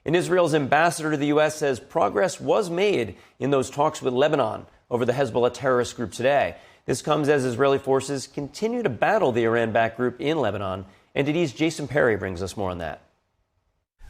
And Israel's ambassador to the U.S. says progress was made in those talks with Lebanon over the Hezbollah terrorist group today. This comes as Israeli forces continue to battle the Iran-backed group in Lebanon. NTD's Jason Perry brings us more on that.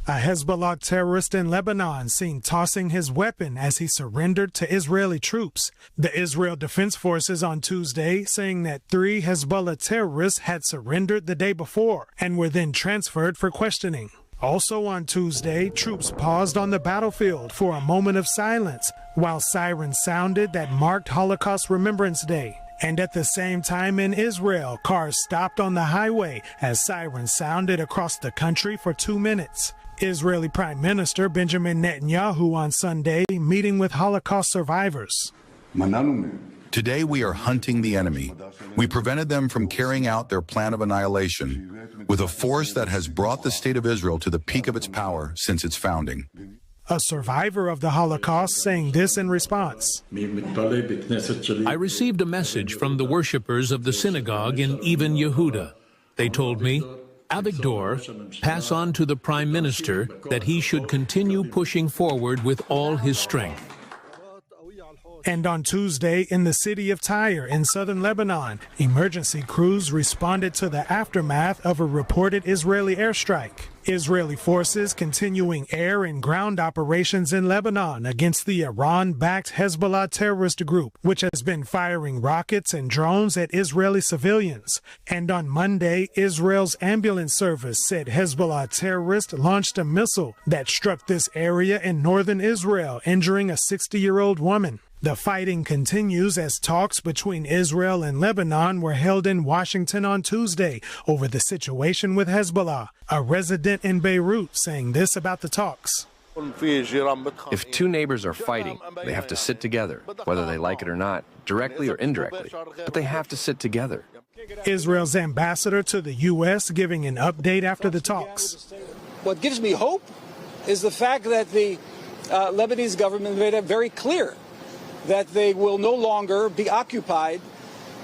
A Hezbollah terrorist in Lebanon seen tossing his weapon as he surrendered to Israeli troops. The Israel Defense Forces on Tuesday saying that 3 Hezbollah terrorists had surrendered the day before and were then transferred for questioning. Also on Tuesday, troops paused on the battlefield for a moment of silence while sirens sounded that marked Holocaust Remembrance Day. And at the same time in Israel, cars stopped on the highway as sirens sounded across the country for 2 minutes. Israeli Prime Minister Benjamin Netanyahu on Sunday meeting with Holocaust survivors. Today we are hunting the enemy. We prevented them from carrying out their plan of annihilation with a force that has brought the state of Israel to the peak of its power since its founding. A survivor of the Holocaust saying this in response. I received a message from the worshippers of the synagogue in Even Yehuda. They told me, Avigdor, pass on to the Prime Minister that he should continue pushing forward with all his strength. And on Tuesday, in the city of Tyre in southern Lebanon, emergency crews responded to the aftermath of a reported Israeli airstrike. Israeli forces continuing air and ground operations in Lebanon against the Iran-backed Hezbollah terrorist group, which has been firing rockets and drones at Israeli civilians. And on Monday, Israel's ambulance service said Hezbollah terrorists launched a missile that struck this area in northern Israel, injuring a 60-year-old woman. The fighting continues as talks between Israel and Lebanon were held in Washington on Tuesday over the situation with Hezbollah. A resident in Beirut saying this about the talks. If 2 neighbors are fighting, they have to sit together, whether they like it or not, directly or indirectly. But they have to sit together. Israel's ambassador to the U.S. giving an update after the talks. What gives me hope is the fact that the Lebanese government made it very clear that they will no longer be occupied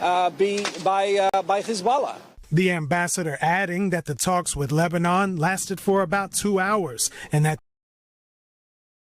by Hezbollah. The ambassador adding that the talks with Lebanon lasted for about 2 hours and that